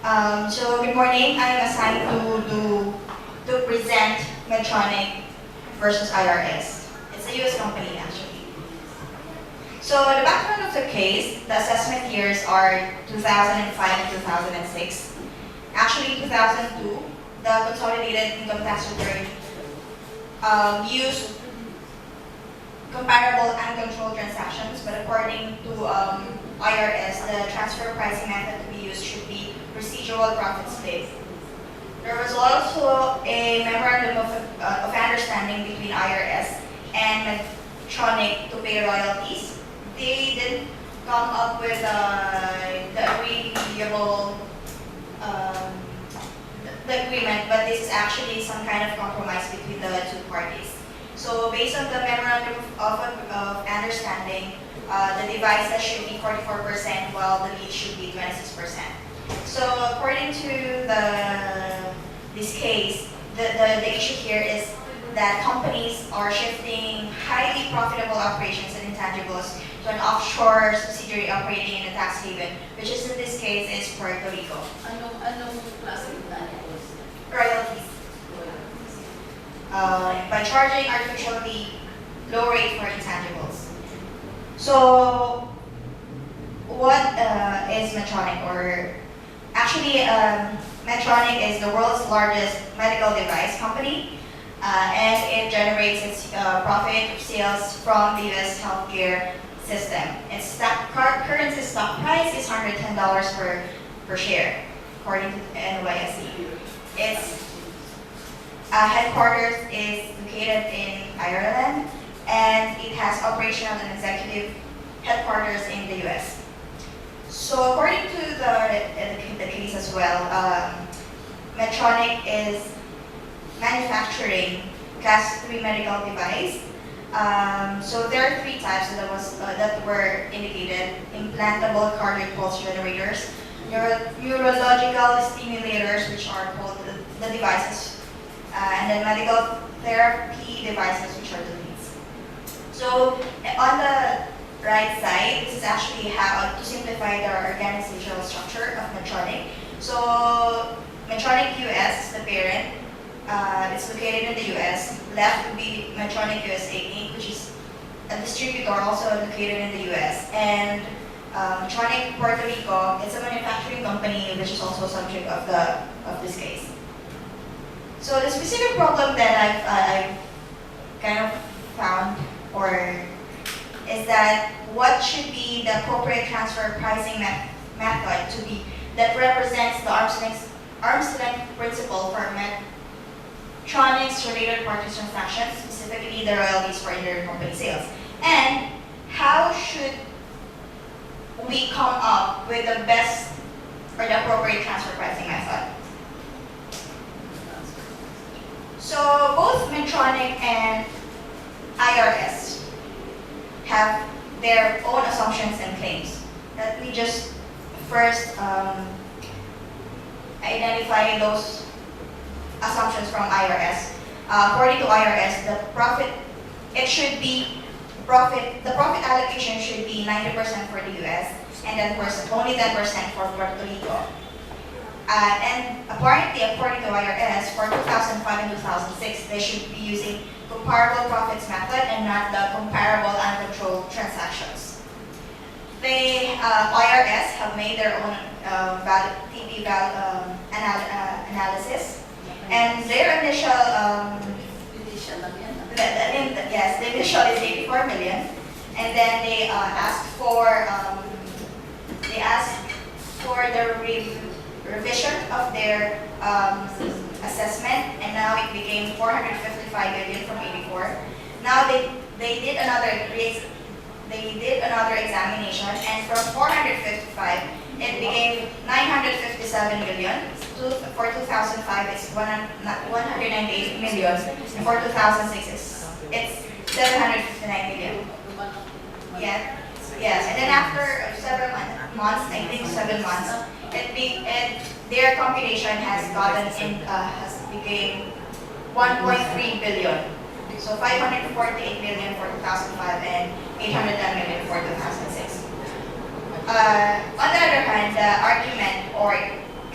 So good morning. I'm assigned to present Medtronic versus IRS. It's a U.S. company actually. So the background of the case, the assessment years are 2005 and 2006. Actually, 2002, the consolidated income tax return used comparable uncontrolled transactions, but according to IRS, the transfer pricing method to be used should be residual profit split. There was also a memorandum of understanding between IRS and Medtronic to pay royalties. They didn't come up with the agreeable um, the agreement, but this is actually some kind of compromise between the two parties. So based on the memorandum of understanding, the devices should be 44%, while the lead should be 26%. So according to this case, the issue here is that companies are shifting highly profitable operations and intangibles to an offshore subsidiary operating in a tax haven, which is in this case is Puerto Rico. Anong klase ng intangibles? Royalties. By charging artificially low rate for intangibles. So, what is Medtronic? Or actually, Medtronic is the world's largest medical device company, and it generates its profit sales from the U.S. healthcare system. Its current stock price is $110 per share, according to NYSE. Its headquarters is located in Ireland, and it has operational and executive headquarters in the US. So according to the case as well, Medtronic is manufacturing Class 3 medical device. So there are three types that were indicated: implantable cardiac pulse generators, neurological stimulators, which are called the devices, and then medical therapy devices, which are the leads. So on the right side, this is actually how to simplify the organizational structure of Medtronic. So Medtronic US is the parent. It's located in the US. Left would be Medtronic USA Inc., which is a distributor also located in the US. And Medtronic Puerto Rico, it's a manufacturing company which is also subject of this case. So the specific problem that I've kind of found is that what should be the appropriate transfer pricing method to be that represents the arm's length principle for Medtronic's related parties transactions, specifically the royalties for intercompany sales. And how should we come up with the best or the appropriate transfer pricing method? So both Medtronic and IRS have their own assumptions and claims. Let me just first identify those assumptions from IRS. According to IRS, the profit allocation should be 90% for the US and then only 10% for Puerto Rico. And apparently, according to IRS, for 2005 and 2006, they should be using comparable profits method and not the comparable uncontrolled transactions. IRS have made their own TP analysis, and their initial the initial is 84 million, and then they asked for the revision of their assessment, and now it became 455 million from 84. Now they did another examination, and from 455 it became 957 million. For 2005 it's 198 million, and for 2006 it's 759 million. Yeah. Yes, and then after several months, I think 7 months, their computation has became 1.3 billion. So 548 million for 2005 and 810 million for 2006. On the other hand, the argument or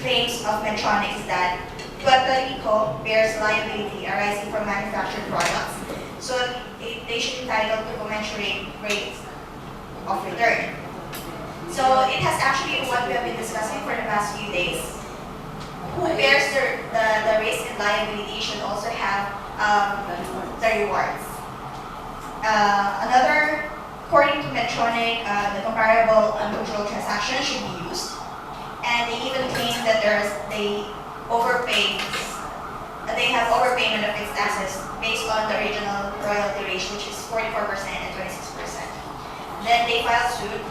claims of Medtronic is that Puerto Rico bears liability arising from manufactured products, so they should be entitled to commensurate rates of return. So it has actually what we have been discussing for the past few days. Who bears the risk and liability should also have the rewards. According to Medtronic, the comparable uncontrolled transaction should be used, and they even claim that they have overpayment of fixed assets based on the original royalty rate, which is 44% and 26%. Then they filed suit,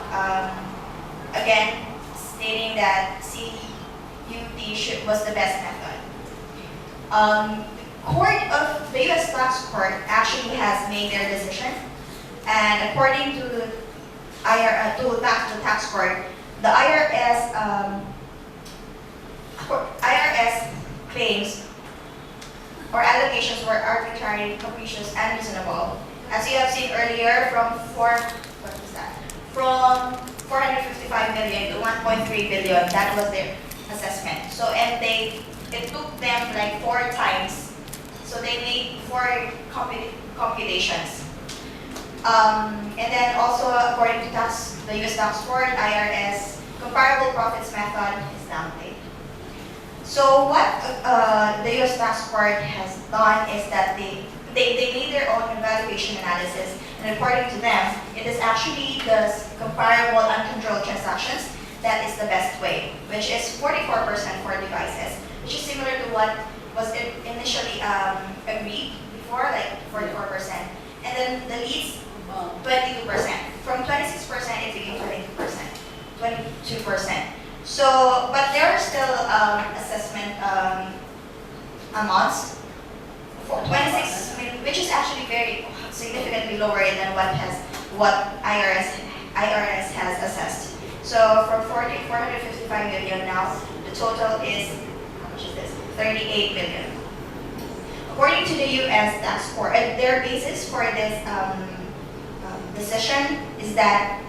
again stating that CUT was the best method. The U.S. Tax Court actually has made their decision, and according to the tax court, the IRS claims or allocations were arbitrary, capricious, and reasonable. As you have seen earlier, from 455 million to 1.3 billion, that was their assessment. So, and it took them like 4 times. So they made 4 computations. And then also, according to the U.S. Tax Court, IRS comparable profits method is downplayed. So what the U.S. Tax Court has done is that they made their own evaluation analysis, and according to them, it is actually the comparable uncontrolled transactions that is the best way, which is 44% for devices, which is similar to what was initially agreed before, like 44%. And then the leads, 22%. From 26%, it became 22%. So, but there are still assessment amounts for 26 million, which is actually very significantly lower than what IRS has assessed. So from 455 million now, the total is, how much is this? 38 million. According to the U.S. Tax Court, their basis for this decision is that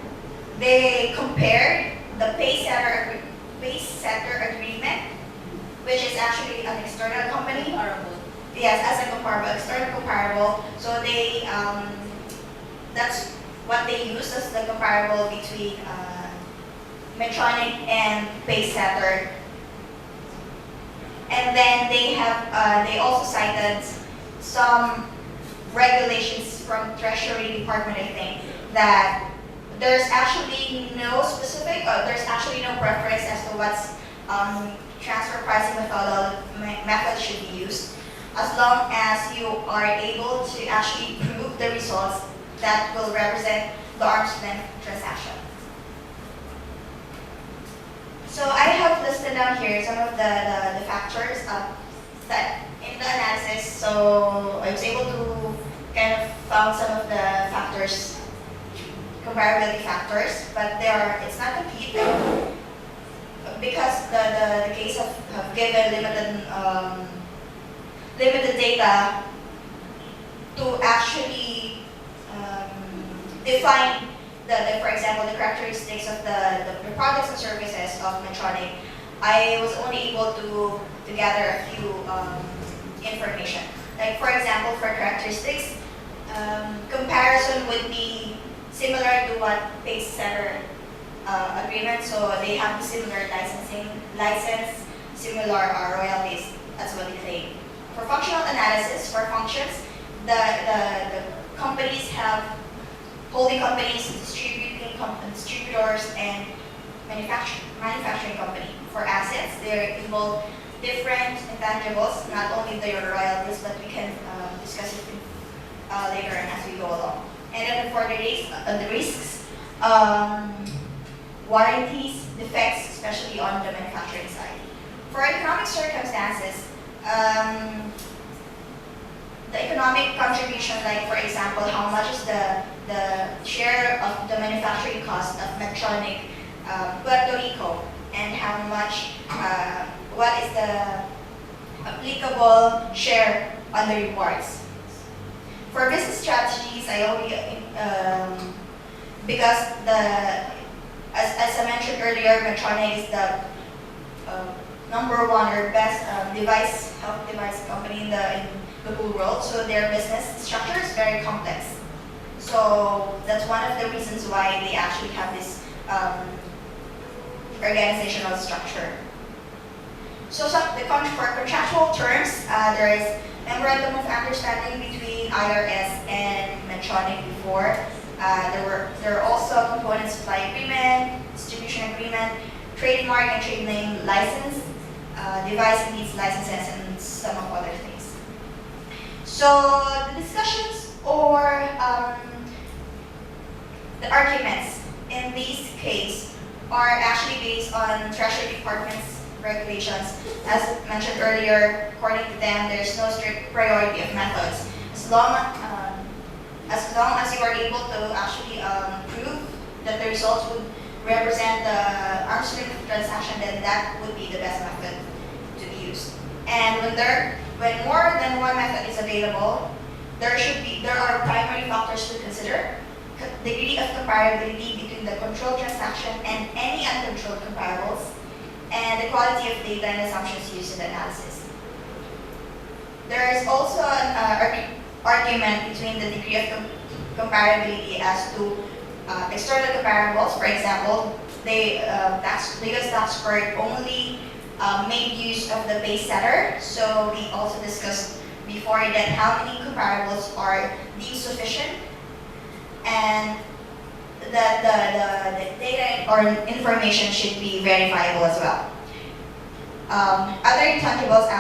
they compared the pay setter agreement, which is actually an external company. Yes, as a comparable, external comparable. So they, that's what they use as the comparable between Medtronic and Paysetter. And then they also cited some regulations from Treasury Department, I think, that there's actually no specific, there's actually no preference as to what's transfer pricing method should be used, as long as you are able to actually prove the results that will represent the arm's length transaction. So I have listed down here some of the factors that in the analysis. So I was able to kind of found some of the factors, comparability factors, but it's not complete because the case have given limited data to actually define for example, the characteristics of the products and services of Medtronic. I was only able to gather a few information. Like for example, for characteristics, comparison would be similar to what Paysetter agreement. So they have similar license, similar royalties. That's what they claim. For functional analysis, for functions, the companies have holding companies, distributors, and manufacturing company. For assets, they involve different intangibles, not only the royalties, but we can discuss it later on as we go along. And then for the risks, warranties, defects, especially on the manufacturing side. For economic circumstances, the economic contribution, like for example, how much is the share of the manufacturing cost of Medtronic, Puerto Rico, and how much, what is the applicable share on the rewards. For business strategies, I only, because as I mentioned earlier, Medtronic is the number one or best health device company in the whole world. So their business structure is very complex. So that's one of the reasons why they actually have this organizational structure. So for contractual terms, there is memorandum of understanding between IRS and Medtronic before. There are also component supply agreement, distribution agreement, trademark and trade name license, device needs licenses, and some of other things. So the discussions or the arguments in this case are actually based on Treasury Department's regulations. As mentioned earlier, according to them, there's no strict priority of methods. As long as you are able to actually prove that the results would represent the arm's length transaction, then that would be the best method to be used. And when more than one method is available, there are primary factors to consider: degree of comparability between the controlled transaction and any uncontrolled comparables, and the quality of data and assumptions used in the analysis. There is also an argument between the degree of comparability as to external comparables. For example, the US tax court only made use of the base setter. So we also discussed before that how many comparables are deemed sufficient, and that the data or information should be verifiable as well. Other intangibles,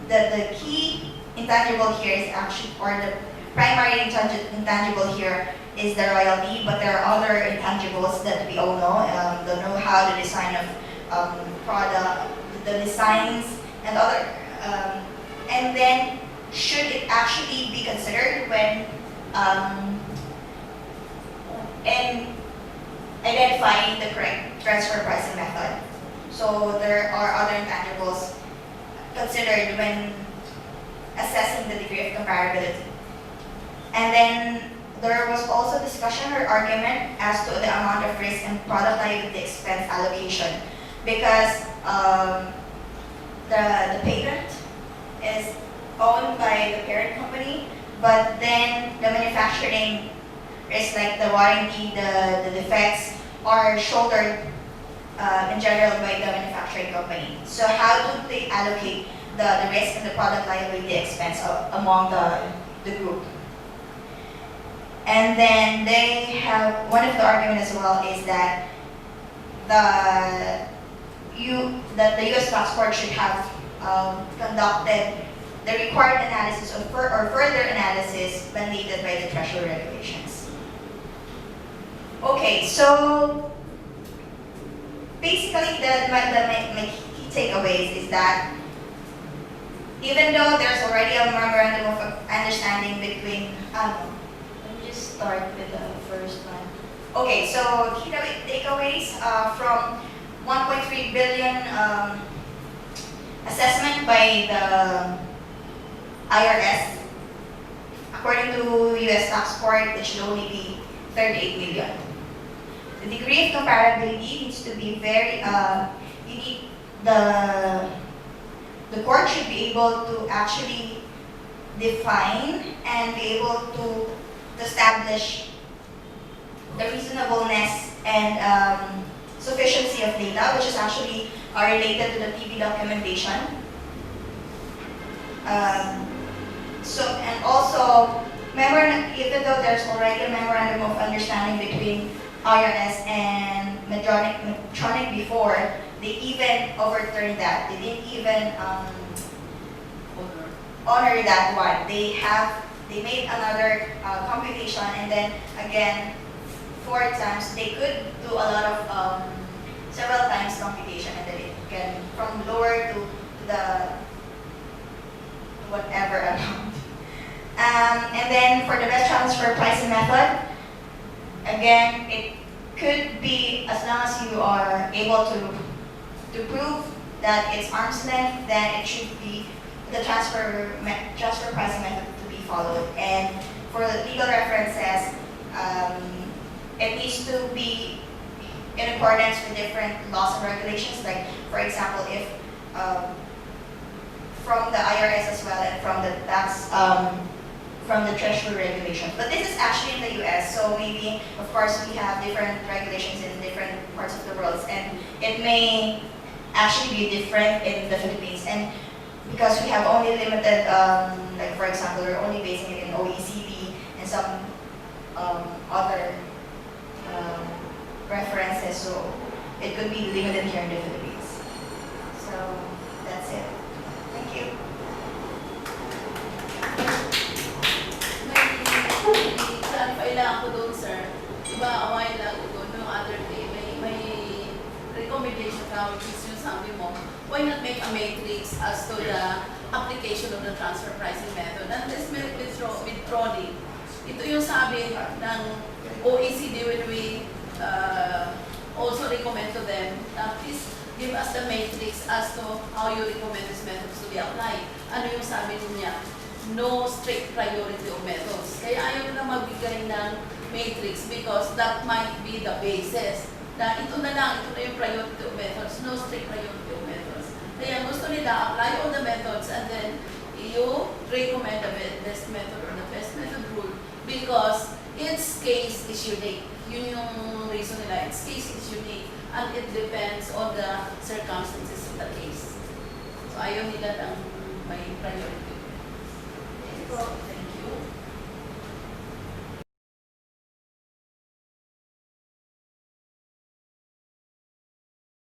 the key intangible here is actually, or the primary intangible here is the royalty, but there are other intangibles that we all know, the know-how, the design of product, the designs, and other, and then should it actually be considered when in identifying the correct transfer pricing method. So there are other intangibles considered when assessing the degree of comparability. And then there was also discussion or argument as to the amount of risk and product liability expense allocation, because the patent is owned by the parent company, but then the manufacturing risk, like the warranty, the defects, are shouldered in general by the manufacturing company. So how do they allocate the risk and the product liability expense among the group? And then they have, one of the arguments as well is that the US tax court should have conducted the required analysis or further analysis mandated by the Treasury regulations. Okay, so basically my key takeaways is that even though there's already a memorandum of understanding between, let me just start with the first one. Okay, so key takeaways from 1.3 billion assessment by the IRS. According to US tax court, it should only be 38 million. The degree of comparability needs to be very, the court should be able to actually define and be able to establish the reasonableness and sufficiency of data, which is actually related to the TV documentation. And also, even though there's already a memorandum of understanding between IRS and Medtronic before, they even overturned that. They didn't even honor that one. They made another computation, and then again 4 times. They could do a lot of several times computation, and then it can from lower to the whatever amount. And then for the best transfer pricing method, again, it could be, as long as you are able to prove that it's arm's length, then it should be the transfer pricing method to be followed. And for the legal references, it needs to be in accordance with different laws and regulations. Like, for example, if from the IRS as well and from the tax, from the treasury regulations. But this is actually in the US, so maybe, of course, we have different regulations in different parts of the world, and it may actually be different in the Philippines. And because we have only limited, like for example, we're only basing it in OECD and some other references, so it could be limited here in the Philippines. So that's it. Thank you. May clarify lang ako doon, sir. Diba, a while ago, no other day, may recommendation ka, which is yung sabi mo, why not make a matrix as to the application of the transfer pricing method? And this with trolley, ito yung sabi ng OECD when we also recommend to them, please give us the matrix as to how you recommend this method to be applied. Ano yung sabi niya? No strict priority of methods. Kaya ayaw na magbigay ng matrix because that might be the basis. Na ito na lang, ito na yung priority of methods, no strict priority of methods. Kaya gusto nila apply all the methods and then you recommend the best method or the best method rule because its case is unique. Yun yung reason nila, its case is unique and it depends on the circumstances of the case. So ayaw nila ng may priority. So,